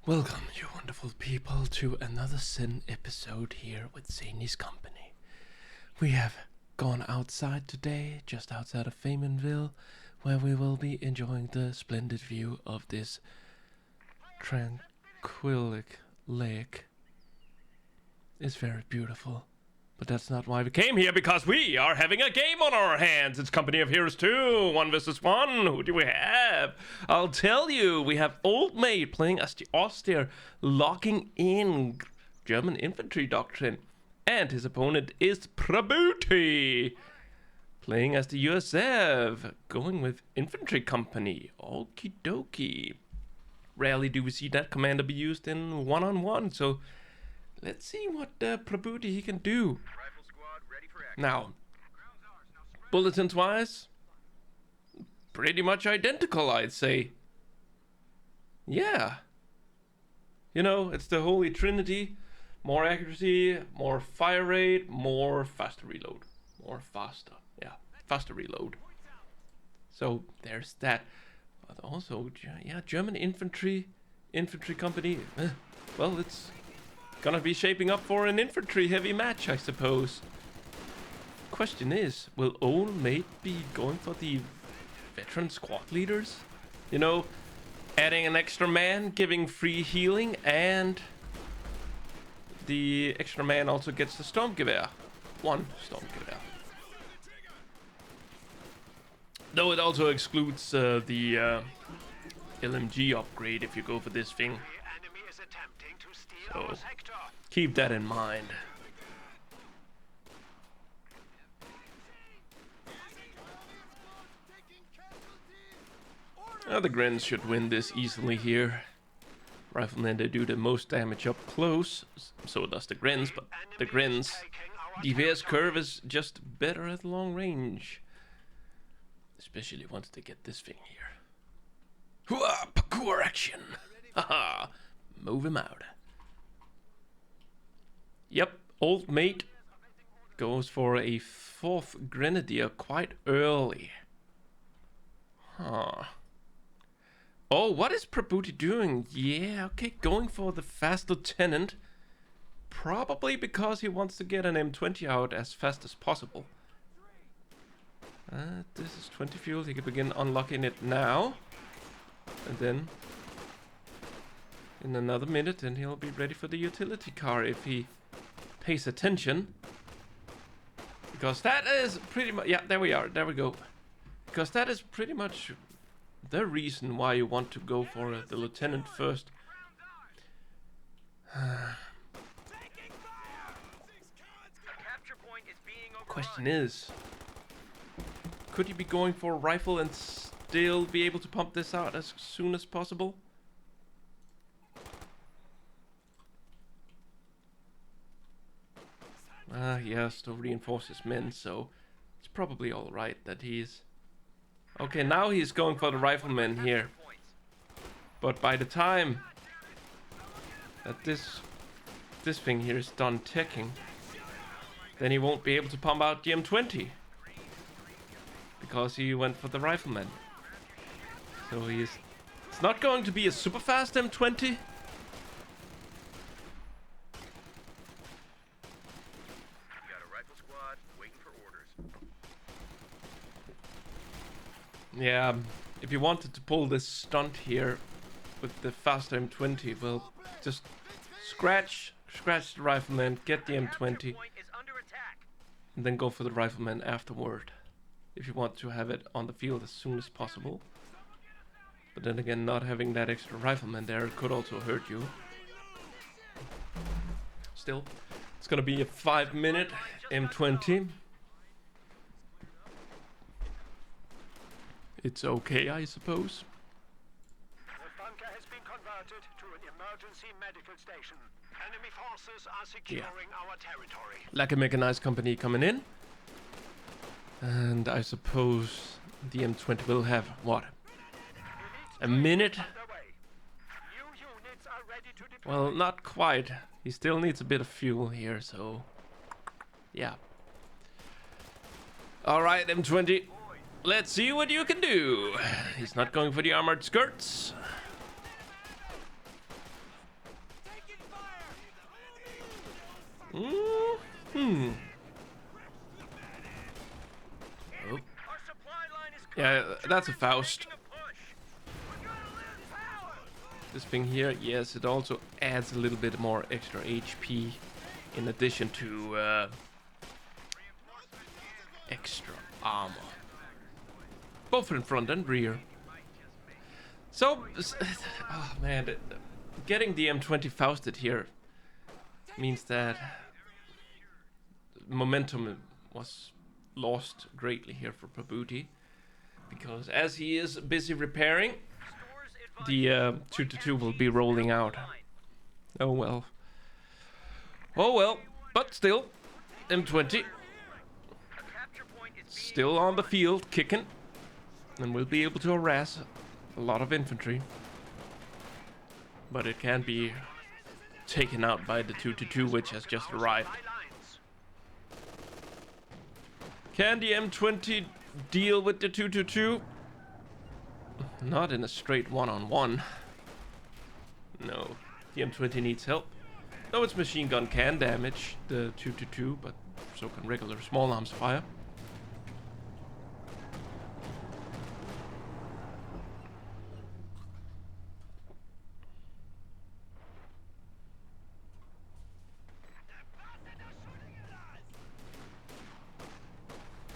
Welcome, you wonderful people, to another Sin episode here with Zaney's company. We have gone outside today, just outside of Faymanville, where we will be enjoying the splendid view of this tranquilic lake. It's very beautiful. But that's not why we came here, because we are having a game on our hands. It's Company of Heroes 2, 1 versus 1. Who do we have? I'll tell you, we have Old Mate playing as the austere, locking in German infantry doctrine. And his opponent is Prabuty, playing as the USF, going with infantry company. Okie dokie. Rarely do we see that commander be used in one-on-one, so let's see what Prabuty he can do. Now, bulletins-wise, pretty much identical, I'd say. Yeah. You know, it's the Holy Trinity. More accuracy, more fire rate, more faster reload. Faster reload. So, there's that. But also, yeah, German infantry company. Well, it's gonna be shaping up for an infantry heavy match, I suppose. Question is, will Old Mate be going for the veteran squad leaders? You know, adding an extra man, giving free healing, and the extra man also gets the Stormgewehr. One Stormgewehr. Though it also excludes the LMG upgrade if you go for this thing. So, keep that in mind. Now the Grens should win this easily here. Riflemen, they do the most damage up close, so does the Grens, but the Grens' DPS curve is just better at long range. Especially once they get this thing here. Hooah! Parkour action! Haha! Move him out. Yep, Old Mate goes for a 4th Grenadier quite early. Huh. Oh, what is Prabuty doing? Yeah, okay, going for the fast lieutenant. Probably because he wants to get an M20 out as fast as possible. This is 20 fuel, he can begin unlocking it now. And then in another minute, and he'll be ready for the utility car if he pays attention. Because that is pretty much... Yeah, there we are. There we go. Because that is pretty much the reason why you want to go for the lieutenant first. Question is, could you be going for a rifle and still be able to pump this out as soon as possible? He has to reinforce his men, so it's probably alright that he's... Okay, now he's going for the riflemen here. But by the time that this thing here is done teching, then he won't be able to pump out the M20. Because he went for the riflemen. So it's not going to be a super fast M20. Yeah, if you wanted to pull this stunt here with the fast M20, well, just scratch the rifleman, get the M20, and then go for the rifleman afterward. If you want to have it on the field as soon as possible. But then again, not having that extra rifleman there could also hurt you. Still, it's gonna be a 5-minute M20. It's okay, I suppose. The bunker has been converted to an emergency medical station. Enemy forces are securing our territory. Like a mechanized company coming in. And I suppose the M20 will have, what? A minute? Well, not quite. He still needs a bit of fuel here, so... Yeah. Alright, M20. Let's see what you can do. He's not going for the armored skirts. Hmm. Oh. Yeah, that's a Faust. This thing here, yes, it also adds a little bit more extra HP in addition to extra armor. Both in front and rear. So, oh man, getting the M20 Fausted here means that momentum was lost greatly here for Prabuty, because as he is busy repairing, the 222 will be rolling out. Oh well. Oh well, but still, M20 still on the field, kicking, and we'll be able to harass a lot of infantry. But it can be taken out by the 222, which has just arrived. Can the M20 deal with the 222? Not in a straight one-on-one. No, the M20 needs help. Though its machine gun can damage the 222, but so can regular small arms fire.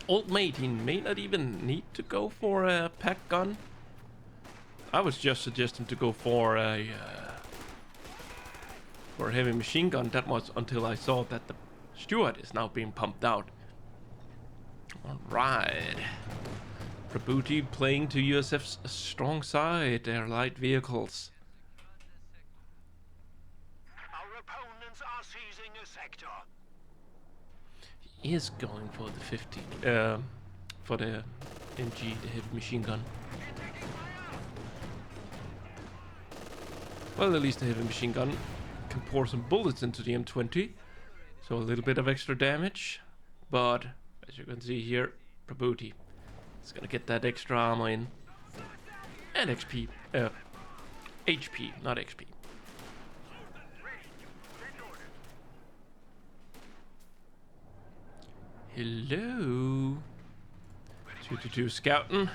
Old mate, he may not even need to go for a pack gun. I was just suggesting to go for a heavy machine gun. That was until I saw that the Stuart is now being pumped out. Alright. Prabuty playing to USF's strong side, their light vehicles. Our opponents are seizing a sector. He is going for the 50, for the MG, the heavy machine gun. Well, at least the heavy machine gun can pour some bullets into the M20, so a little bit of extra damage. But as you can see here, Prabuty is gonna get that extra armor in, and XP, HP, not XP. Hello. 222 scouting.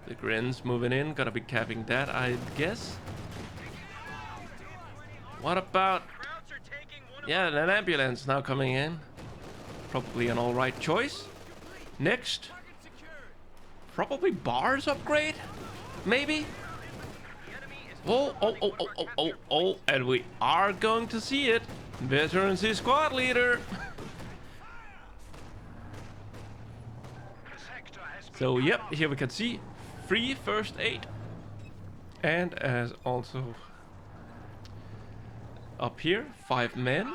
The Grins moving in, gonna be capping that, I guess. What about... Yeah, an ambulance now coming in. Probably an alright choice. Next. Probably bars upgrade? Maybe? Oh, and we are going to see it. Veterancy squad leader. So, yep, here we can see free first aid. And as also... up here, 5 men.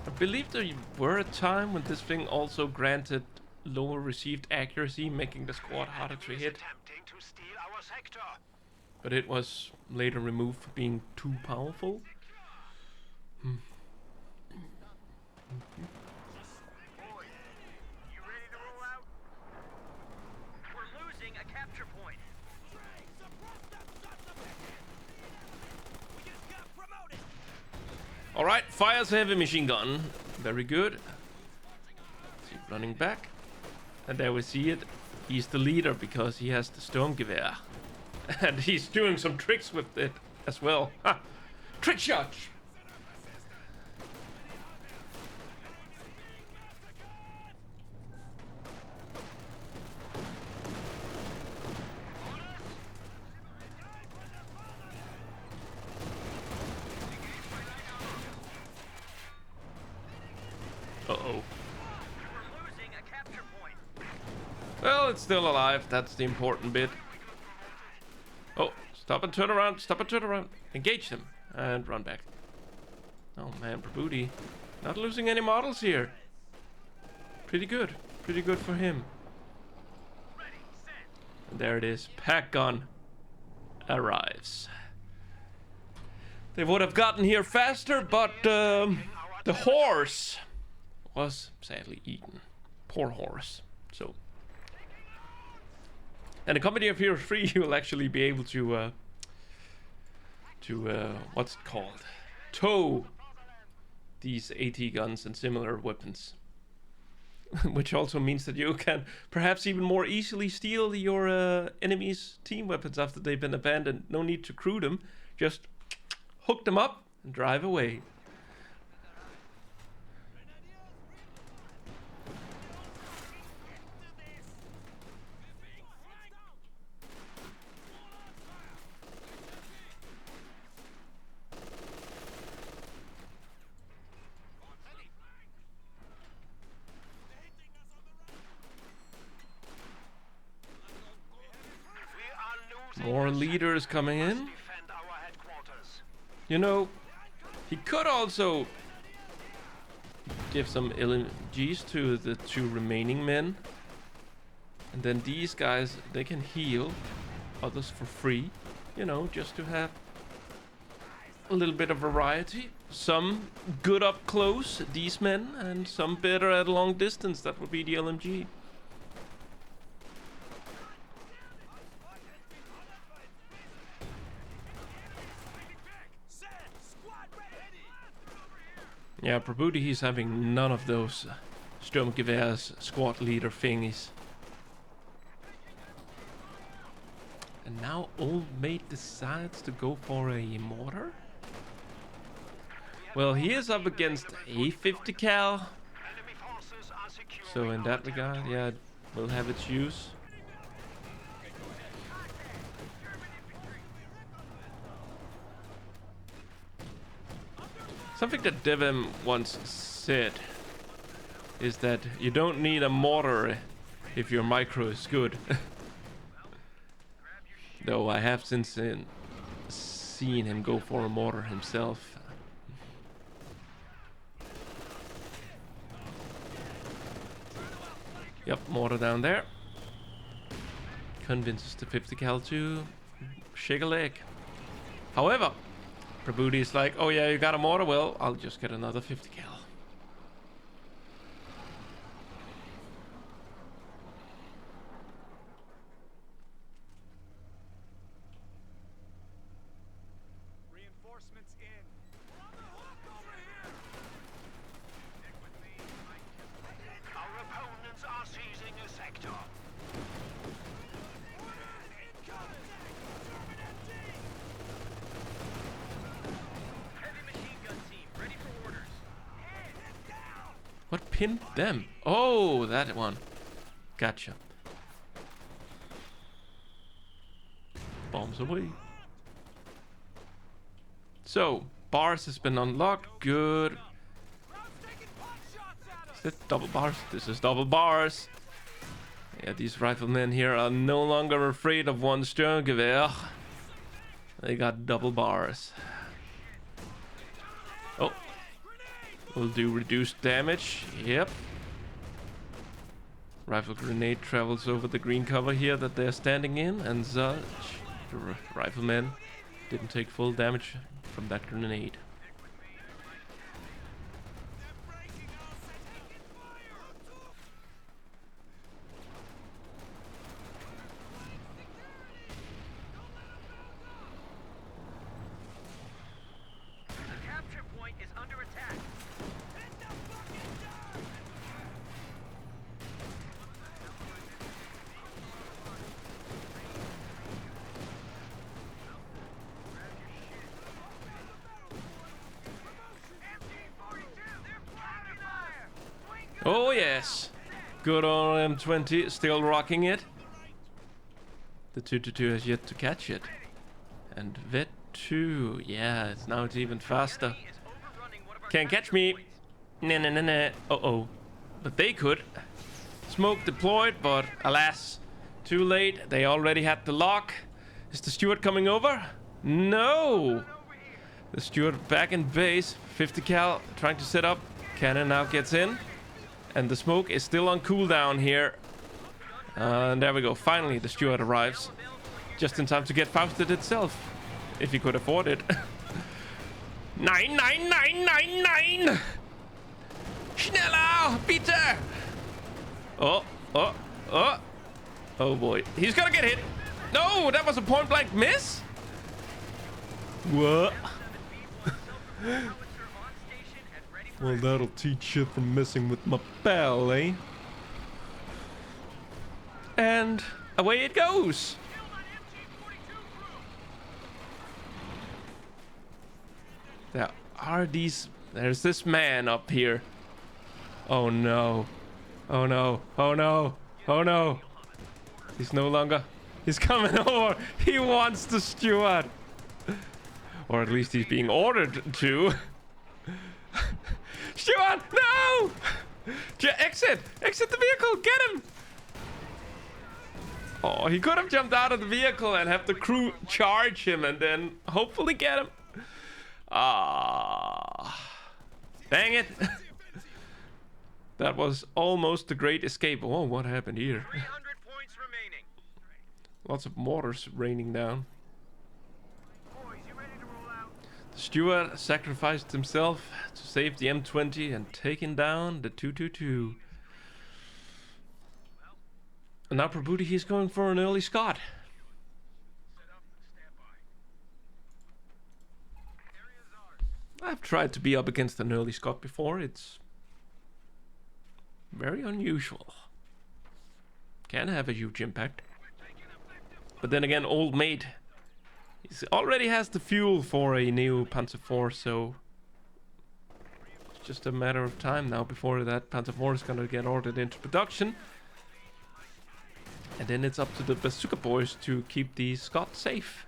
I believe there were a time when this thing also granted lower received accuracy, making the squad harder to hit. But it was later removed for being too powerful. Alright, fires a heavy machine gun. Very good. See, running back. And there we see it. He's the leader because he has the Sturmgewehr. And he's doing some tricks with it as well. Ha! Trick shot! Uh-oh. Well, it's still alive. That's the important bit. Oh, stop and turn around. Stop and turn around. Engage them. And run back. Oh man, Prabuty. Not losing any models here. Pretty good. Pretty good for him. And there it is. Pack gun arrives. They would have gotten here faster, but the horse was sadly eaten. Poor horse. So, and the Company of Heroes 3, you'll actually be able to what's it called? Tow these AT guns and similar weapons. Which also means that you can perhaps even more easily steal your enemies' team weapons after they've been abandoned. No need to crew them. Just hook them up and drive away. More leaders coming in. You know, he could also give some LMGs to the 2 remaining men. And then these guys, they can heal others for free. You know, just to have a little bit of variety. Some good up close, these men, and some better at long distance. That would be the LMG. Yeah, Prabuty, he's having none of those Sturmgewehr's squad leader thingies. And now Old Mate decides to go for a mortar? Well, he is up against a 50 cal. So in that regard, yeah, it will have its use. Something that Devim once said is that you don't need a mortar if your micro is good. Though I have since seen him go for a mortar himself. Yep, mortar down there. Convinces the 50 cal to shake a leg. However, Prabuty is like, oh yeah, you got a mortar? Well, I'll just get another 50 cal. Reinforcements in. We're on the hook over here. Stick with me, Mike. Our opponents are seizing a sector. What pinned them? Oh, that one. Gotcha. Bombs away. So, bars has been unlocked. Good. Is that double bars? This is double bars. Yeah, these riflemen here are no longer afraid of one Sturmgewehr. They got double bars. Oh. Will do reduced damage. Yep. Rifle grenade travels over the green cover here that they're standing in, and such. The riflemen didn't take full damage from that grenade. Oh yes, good on M20, still rocking it. The 222 has yet to catch it. And Vet 2, yeah, it's even faster. Can't catch me. Nah, nah, nah, nah. Uh-oh. But they could. Smoke deployed, but alas, too late. They already had the lock. Is the Stuart coming over? No! The Stuart back in base. 50 cal, trying to set up. Cannon now gets in. And the smoke is still on cooldown here. And there we go. Finally, the Stuart arrives. Just in time to get Fausted itself. If he could afford it. 99999! Schneller! Bitte! Oh, oh, oh. Oh boy. He's gonna get hit. No, that was a point blank miss? What? Well, that'll teach you from messing with my pal, eh? And away it goes. There are these... There's this man up here. Oh no. Oh no. Oh no. Oh no. He's no longer... He's coming over. He wants the Stuart. Or at least he's being ordered to. Stuart, no! Exit! Exit the vehicle! Get him! Oh, he could have jumped out of the vehicle and have the crew charge him and then hopefully get him. Ah, dang it. That was almost a great escape. Oh, what happened here? 300 points remaining. Lots of mortars raining down. Boys, you ready to roll out? The Stuart sacrificed himself to save the M20 and taking down the 222. And now Prabuty, he's going for an early Scott. Set up and stand by. Area's ours. I've tried to be up against an early Scott before. It's very unusual. Can have a huge impact. But then again, old mate, he already has the fuel for a new Panzer IV, so it's just a matter of time now before that Panzer IV is gonna get ordered into production. And then it's up to the bazooka boys to keep the Scott safe.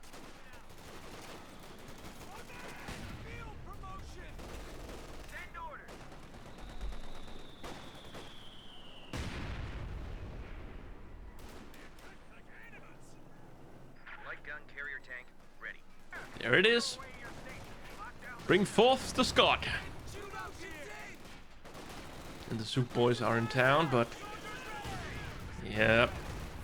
Send orders. Light gun carrier tank ready. There it is. Bring forth the Scott. And the Zook boys are in town, but yeah,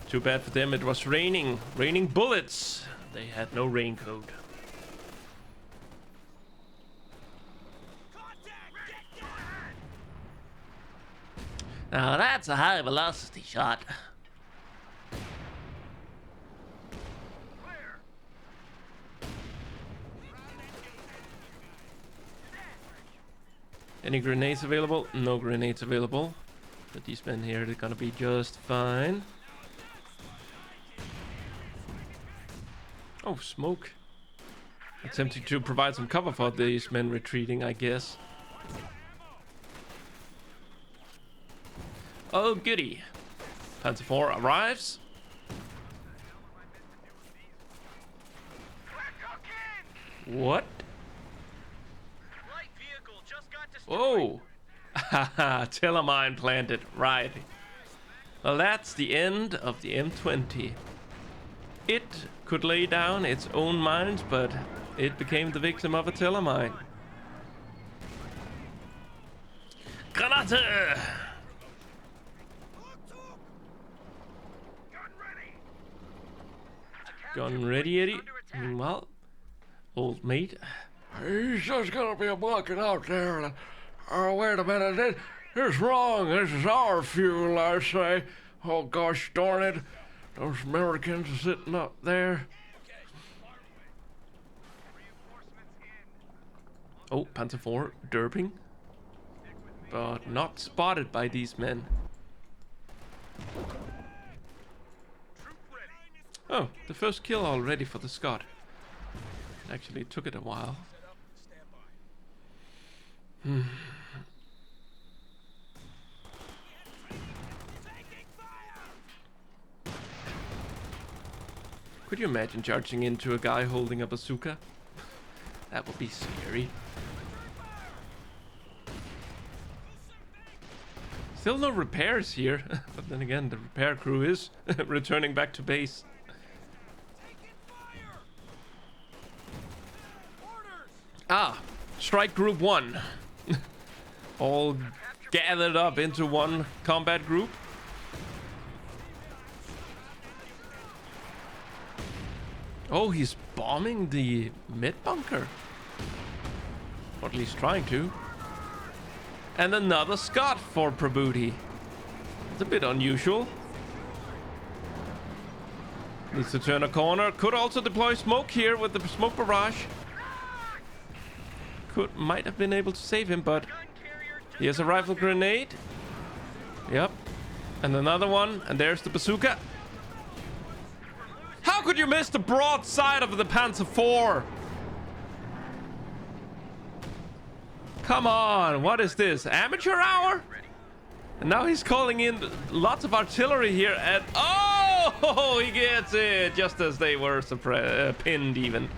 too bad for them. It was raining bullets. They had no raincoat. Now that's a high velocity shot. Clear. Any grenades available? No grenades available. But these men here, they're gonna be just fine. Oh, smoke. Attempting to provide some cover for these men retreating, I guess. Oh, goody. Panzer IV arrives. What? Light vehicle just got destroyed. Oh. Haha, telemine planted. Right. Well, that's the end of the M20. It could lay down its own mines, but it became the victim of a telemine. Granate! Gun ready. Gun ready, Eddie. Meanwhile, old mate. He's just gonna be a bucket out there. And, oh, wait a minute. This is wrong. This is our fuel, I say. Oh, gosh darn it. Those Americans are sitting up there. Oh, Panzer IV derping. But not spotted by these men. Oh, the first kill already for the Scott. Actually, it took it a while. Could you imagine charging into a guy holding a bazooka? That would be scary. Still no repairs here, but then again, the repair crew is returning back to base. Ah, strike group 1. All gathered up into one combat group. Oh, he's bombing the mid bunker. Or at least trying to. And another Scott for Prabuty. It's a bit unusual. Needs to turn a corner. Could also deploy smoke here with the smoke barrage. Might have been able to save him, but he has a rifle grenade. Yep. And another one. And there's the bazooka. How could you miss the broadside of the Panzer IV? Come on. What is this? Amateur hour? And now he's calling in lots of artillery here. And oh, he gets it just as they were pinned even.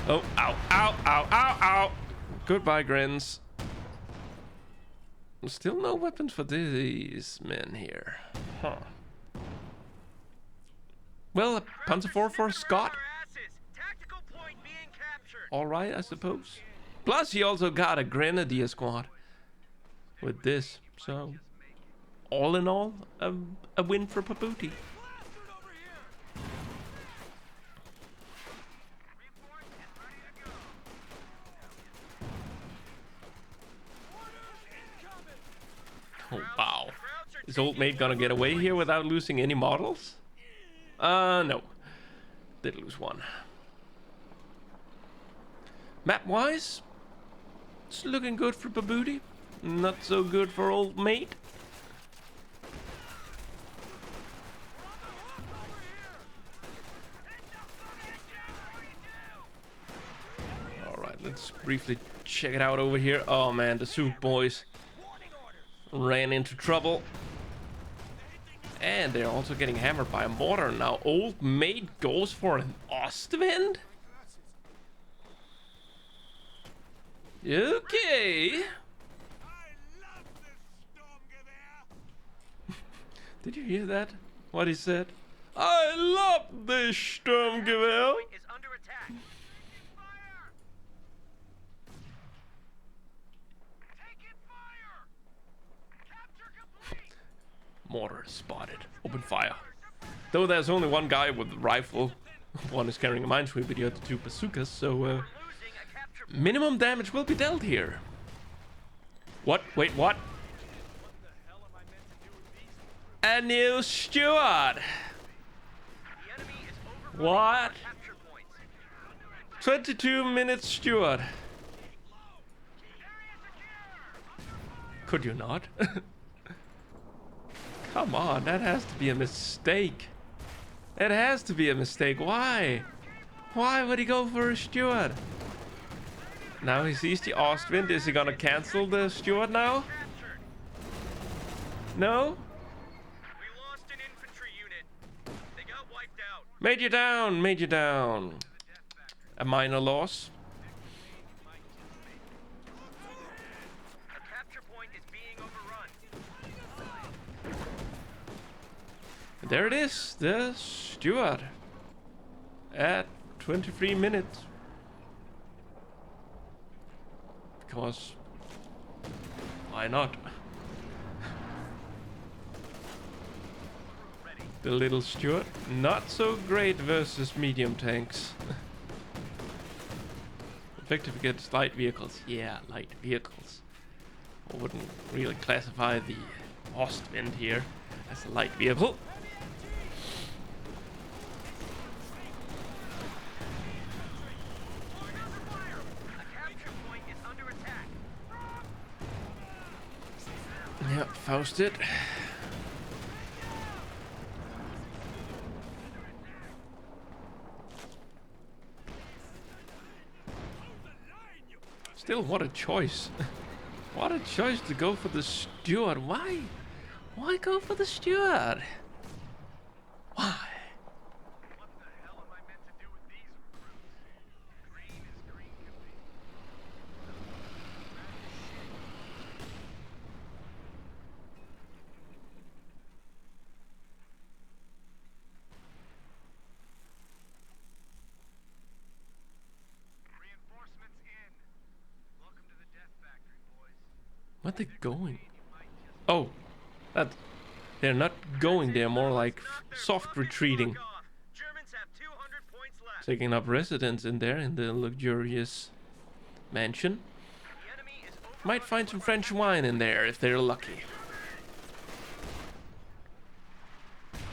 Oh, ow, ow, ow, ow, ow. Goodbye, grins. Still no weapons for these men here. Huh. Well, a Panzer IV for Scott. Alright, I suppose. Plus, he also got a Grenadier squad with this. So, all in all, a win for Prabuty. Oh, wow. Is old mate gonna get away here without losing any models? No. Did lose one. Map-wise, it's looking good for Prabuty. Not so good for old mate. Alright, let's briefly check it out over here. Oh man, the Suit boys ran into trouble. And they're also getting hammered by a mortar. Now old mate goes for an Ostwind? Okay. Did you hear that? What he said? I love this Sturmgewehr. Is under attack. Fire! Taking fire! Capture complete! Mortar spotted. Open fire. Though there's only one guy with a rifle. One is carrying a minesweeper, the other two bazookas, so minimum damage will be dealt here. What? Wait, what? A new Stuart. What? 22 minutes Stuart. Could you not? Come on, that has to be a mistake. It has to be a mistake. Why? Why would he go for a Stuart? Now he sees the Ostwind. Is he gonna cancel the Stuart now? No? We lost an infantry unit. They got wiped out. Major down, major down. A minor loss. The capture point is being overrun. There it is, the Stuart. At 23 minutes. Because why not? The little Stuart, not so great versus medium tanks. Effective against light vehicles. Yeah, light vehicles. I wouldn't really classify the Ostwind here as a light vehicle. Yep, Fausted. Still, what a choice. What a choice to go for the Stuart. Why? Why go for the Stuart? Why? What the hell am I meant to do with these recruits? Green is green can be. Reinforcements in. Welcome to the death factory, boys. Where are they going? Oh, they're not going. They're more like soft retreating. Germans have 200 points left. Taking up residence in there in the luxurious mansion. The enemy is Might find some French wine in there if they're lucky.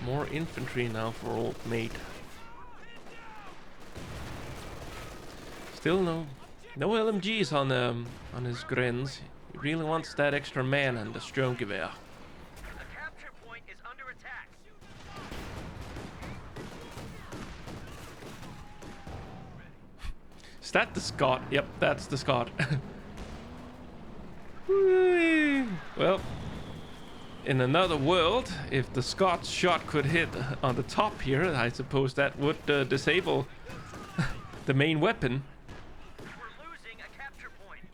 More infantry now for old mate. Still no LMGs on his grins. He really wants that extra man and the Stromgewehr. The capture point is under attack. Is that the Scot? Yep, that's the Scot. Well, in another world, if the Scots shot could hit on the top here, I suppose that would disable the main weapon. We're losing a capture point.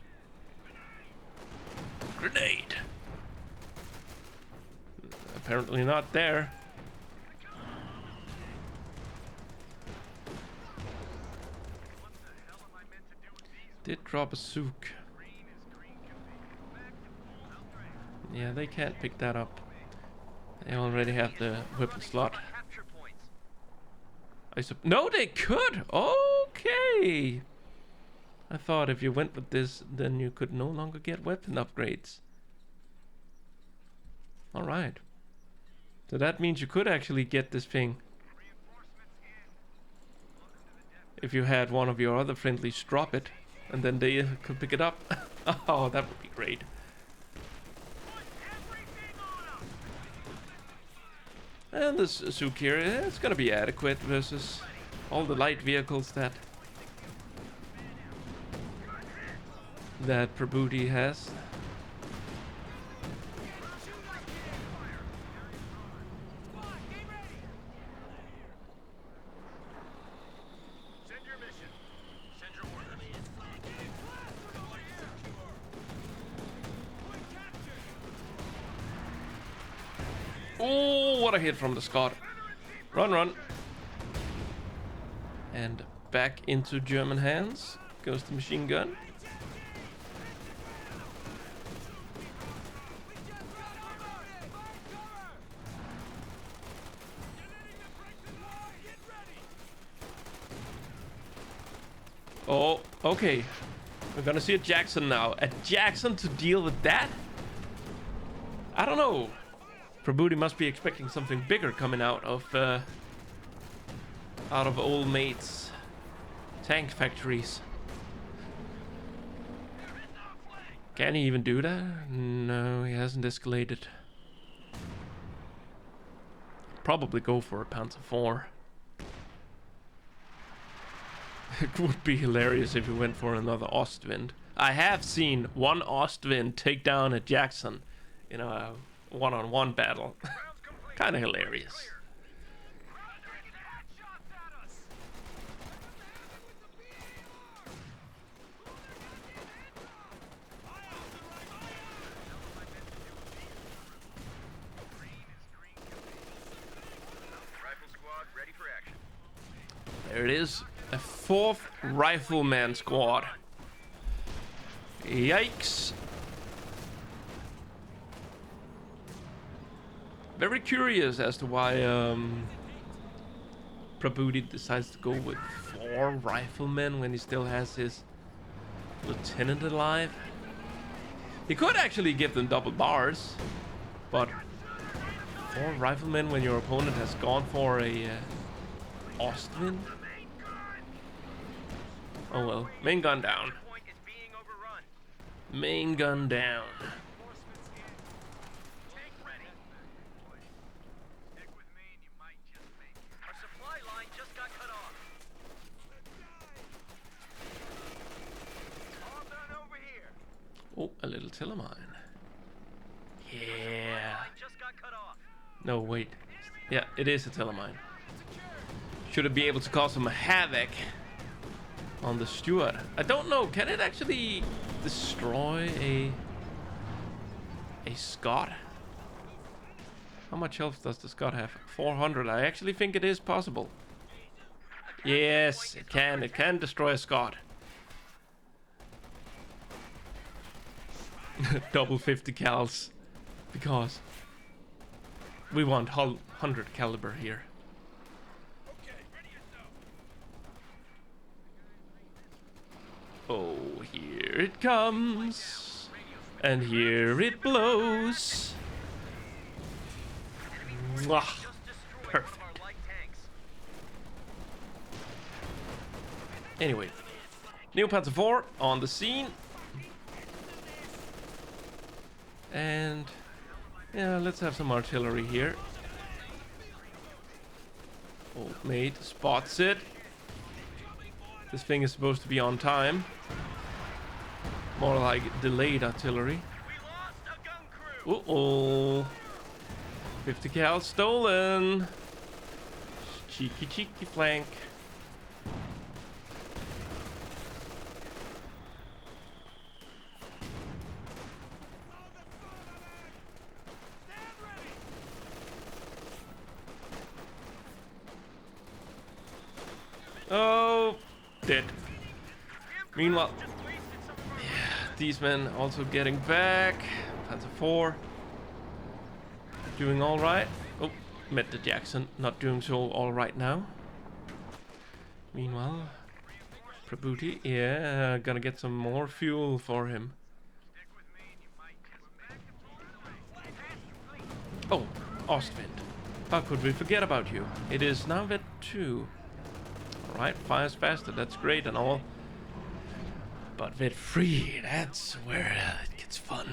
Grenade. Apparently not there. What the hell am I meant to do with these? Did drop a souk. Green is green can be. Back to full strength. Yeah, they can't pick that up. They already have the weapon slot. Capture points. No, they could. Okay. I thought if you went with this, then you could no longer get weapon upgrades. All right. So that means you could actually get this thing Reinforcements in. if you had one of your other friendlies drop it, and then they could pick it up. Oh, that would be great. Put everything on 'em. And this souk here, it's gonna be adequate versus all the light vehicles that Prabuty has. Send your mission. Send your orders. Oh, what a hit from the Scot. Run, run. And back into German hands goes the machine gun. Oh, okay. We're gonna see a Jackson now. A Jackson to deal with that? I don't know. Prabuty must be expecting something bigger coming out of old mate's tank factories. Can he even do that? No, he hasn't escalated. Probably go for a Panzer IV. It would be hilarious if he went for another Ostwind. I have seen one Ostwind take down a Jackson in a one-on-one battle. Kind of hilarious. Rifle squad ready for action. There it is. A 4th Rifleman squad. Yikes. Very curious as to why Prabuty decides to go with 4 riflemen when he still has his lieutenant alive. He could actually give them double bars, but 4 riflemen when your opponent has gone for a Ostwind? Oh well, main gun down. Point is being overrun. Main gun down. Reinforcements in. Tank ready. Stick with me and you might just make it. Our supply line just got cut off. All done over here. Oh, a little Telemine. Yeah. Line just got cut off. No, wait. Yeah, it is a Telemine. Should it be able to cause some havoc on the Stuart? I don't know. Can it actually destroy a Scot? How much health does the Scot have? 400. I actually think it is possible. Yes, it can. It can destroy a Scot. Double 50 cals. Because we want 100 caliber here. Oh, here it comes. And here it blows. Mwah. Perfect. Anyway, Neo Panzer IV on the scene. And yeah, let's have some artillery here. Old mate spots it. This thing is supposed to be on time. More like delayed artillery. Uh-oh. 50 cal stolen. Cheeky flank. Oh, dead. Meanwhile, yeah, these men also getting back. Panzer IV doing all right. Oh, met the Jackson, not doing so all right now. Meanwhile, Prabuty, yeah, gonna get some more fuel for him. Oh, Ostwind, how could we forget about you? It is now Vet 2. Alright, fires faster, that's great and all. But Vet 3, that's where it gets fun.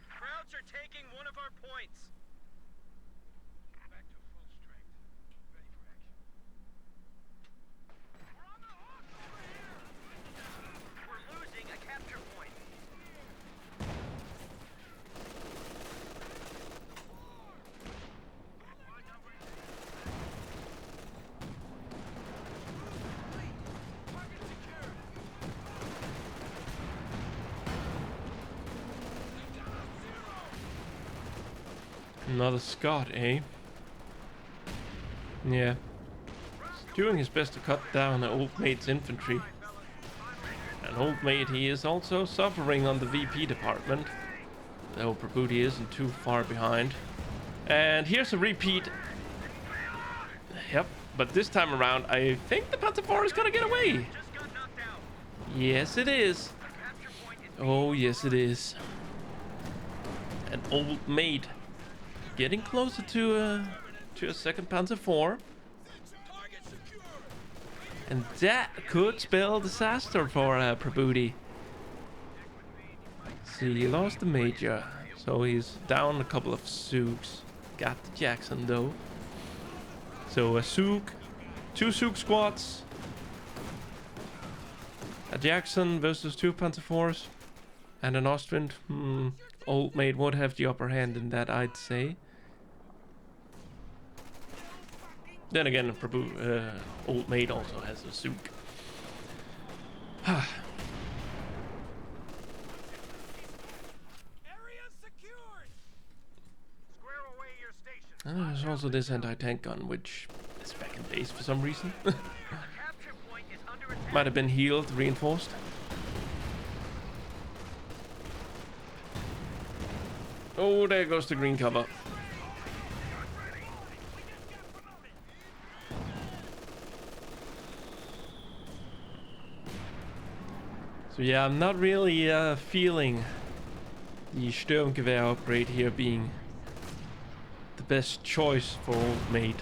Krauts are taking one of our points. Back to full strength. Ready for action. We're on the hook over here! We're losing a capture point. Another Scot, eh? Yeah. He's doing his best to cut down the old mate's infantry. And old mate, he is also suffering on the VP department. Though Prabuty isn't too far behind. And here's a repeat. Yep, but this time around, I think the Panzer IV is gonna get away. Yes, it is. Oh, yes, it is. An old mate getting closer to a second Panzer IV. And that could spell disaster for Prabuty. See, he lost the Major, so he's down a couple of Zooks. Got the Jackson though. So a Zook, 2 Zook squads, a Jackson versus 2 Panzer IVs, and an Ostwind. Old mate would have the upper hand in that, I'd say. Then again, old mate also has a Zook. Area secured. Square away your station. There's also this anti-tank gun, which is back in base for some reason. The capture point is under attack. Might have been healed, reinforced. Oh, there goes the green cover. So yeah, I'm not really feeling the Sturmgewehr upgrade here being the best choice for old mate.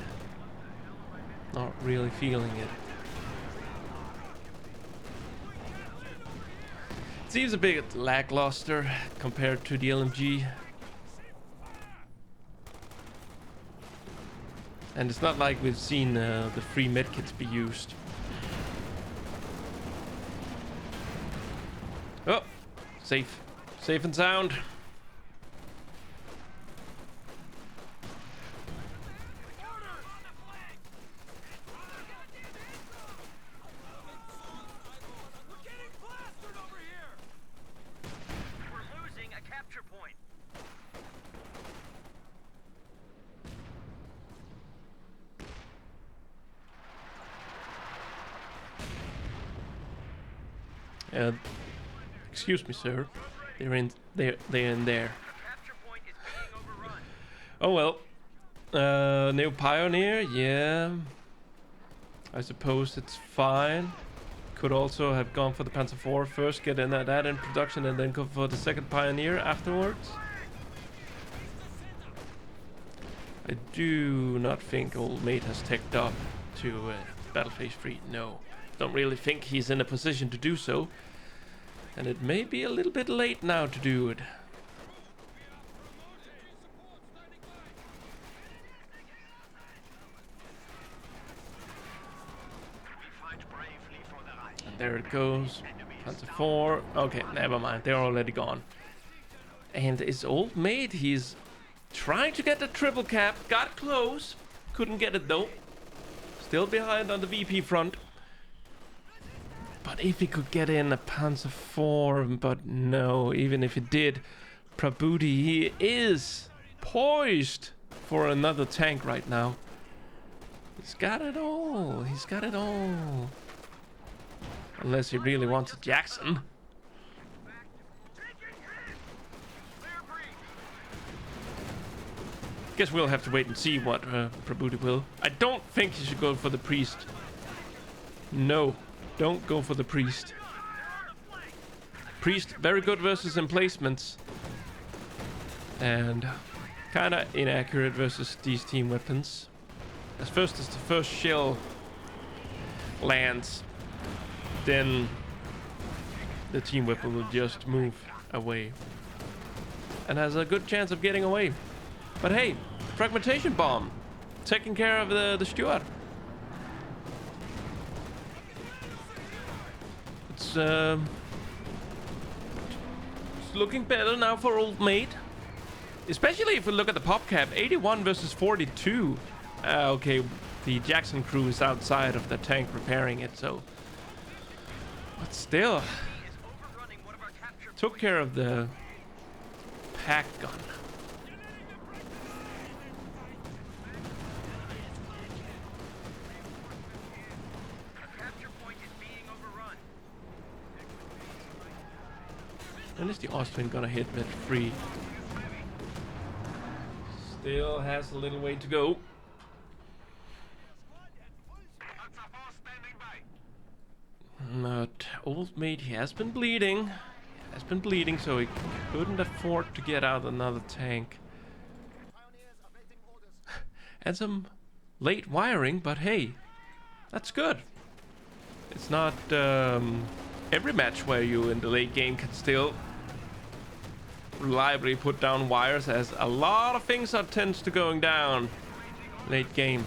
Not really feeling it. It seems a bit lackluster compared to the LMG. And it's not like we've seen the free medkits be used. Oh, safe. Safe and sound. We're getting plastered over here. We're losing a capture point. Excuse me, sir. They're in there. Capture point is being overrun. Oh well. New Pioneer, yeah. I suppose it's fine. Could also have gone for the Panzer IV first, get in that in production, and then go for the second Pioneer afterwards. I do not think Old Mate has teched up to Battle Phase 3. No, don't really think he's in a position to do so. And it may be a little bit late now to do it. And there it goes. Panzer 4. Okay, never mind. They're already gone. And his Old Mate, he's trying to get the triple cap. Got close. Couldn't get it though. Still behind on the VP front. But if he could get in a Panzer IV, but no, even if he did, Prabuty, he is poised for another tank right now. He's got it all. He's got it all. Unless he really wants a Jackson. Guess we'll have to wait and see what Prabuty will. I don't think he should go for the priest. No. Don't go for the priest. Priest, very good versus emplacements. And kind of inaccurate versus these team weapons. As the first shell lands, then the team weapon will just move away. And has a good chance of getting away. But hey, fragmentation bomb. Taking care of the Stuart. It's looking better now for Old Mate. Especially if we look at the pop cap. 81 versus 42. Okay, the Jackson crew is outside of the tank repairing it, so... But still... Took care of the pack gun. When is the Austrian gonna hit med free? Still has a little way to go. But Old Mate, he has been bleeding. He has been bleeding, so he couldn't afford to get out another tank. And some late wiring, but hey, that's good. It's not every match where you in the late game can still reliably put down wires, as a lot of things are tends to going down late game.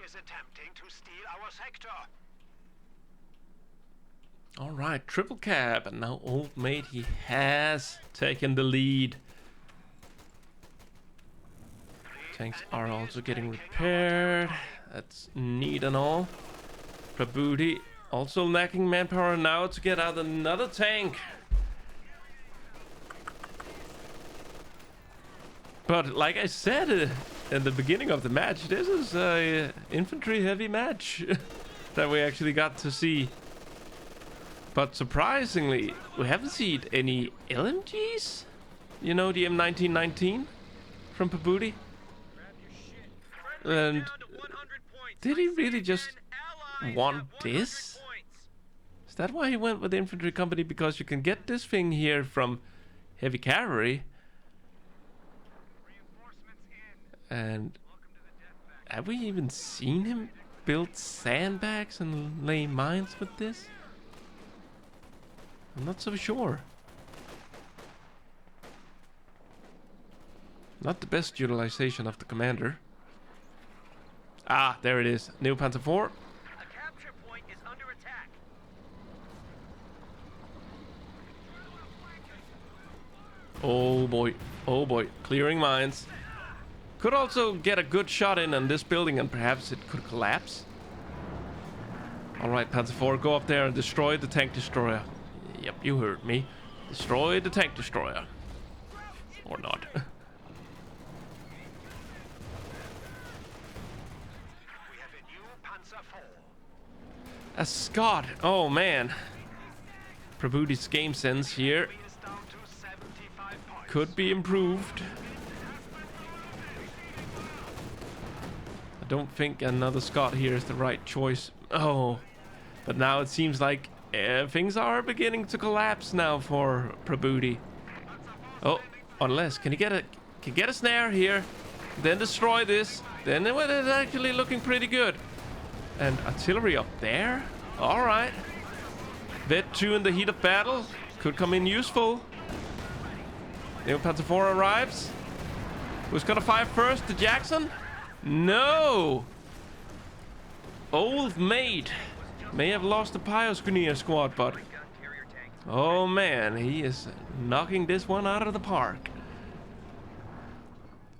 Attempting to steal our sector. All right, triple cap, and now Old Mate, he has taken the lead. Tanks are also getting repaired. That's neat and all. Prabuty also lacking manpower now to get out another tank. But like I said in the beginning of the match, this is a infantry heavy match that we actually got to see. But surprisingly, we haven't seen any LMGs. You know, the M1919 from Prabuty. And did he really just want this? Is that why he went with the infantry company? Because you can get this thing here from heavy cavalry. And have we even seen him build sandbags and lay mines with this? I'm not so sure. Not the best utilization of the commander. Ah, there it is. New Panzer IV. A capture point is under attack. Oh boy. Oh boy. Clearing mines. Could also get a good shot in on this building and perhaps it could collapse. Alright, Panzer IV, go up there and destroy the tank destroyer. Yep, you heard me. Destroy the tank destroyer. Or not. We have a new Panzer IV. A Scott. Oh man. Prabuty's game sense here Is down to 75 points. could be improved. I don't think another Scott here is the right choice. Oh, but now it seems like things are beginning to collapse now for Prabuty. Oh, unless can he get a snare here, then destroy this, then it is actually looking pretty good. And artillery up there. All right. Vet 2 in the heat of battle could come in useful. New Panzer IV arrives. Who's gonna fire first? The Jackson? No! Old mate may have lost the Pioneer squad, but oh man, he is knocking this one out of the park.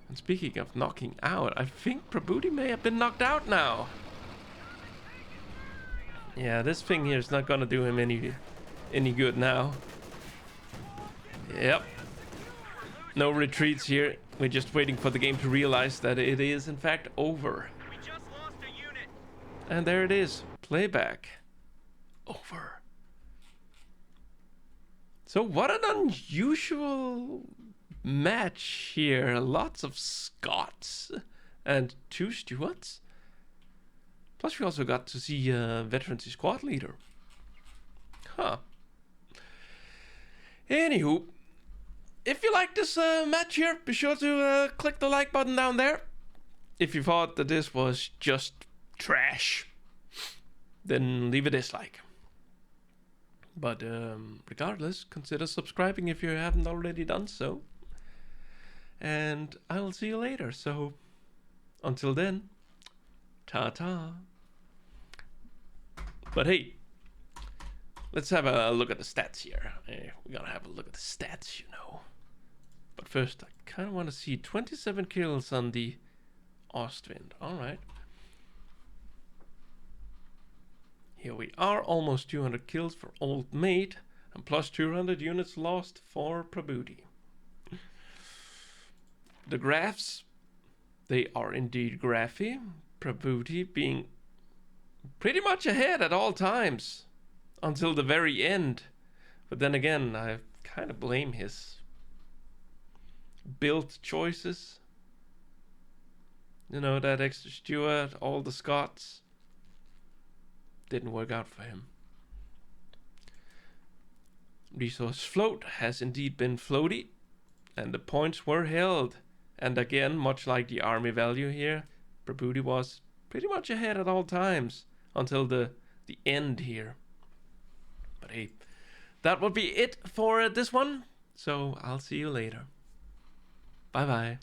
And speaking of knocking out, I think Prabuty may have been knocked out now. Yeah, this thing here is not gonna do him any good now. Yep. No retreats here. We're just waiting for the game to realize that it is in fact over. We just lost a unit. And there it is. Playback. Over. So what an unusual match here. Lots of Scots and 2 Stuarts. Plus we also got to see veterancy squad leader. Huh. Anywho, if you like this match here, be sure to click the like button down there. If you thought that this was just trash, then leave a dislike. But regardless, consider subscribing if you haven't already done so. And I will see you later. So until then, ta-ta. But hey, let's have a look at the stats here. We're gonna have a look at the stats, you know. But first, I kind of want to see 27 kills on the Ostwind. Alright. Here we are, almost 200 kills for Old Mate, and plus 200 units lost for Prabuty. The graphs, they are indeed graphy. Prabuty being pretty much ahead at all times until the very end. But then again, I kind of blame his build choices. You know, that extra Stuart, all the Scots. Didn't work out for him. Resource float has indeed been floaty, and the points were held. And again, much like the army value here, Prabuty was pretty much ahead at all times until the end here. But hey, that would be it for this one. So I'll see you later. Bye bye.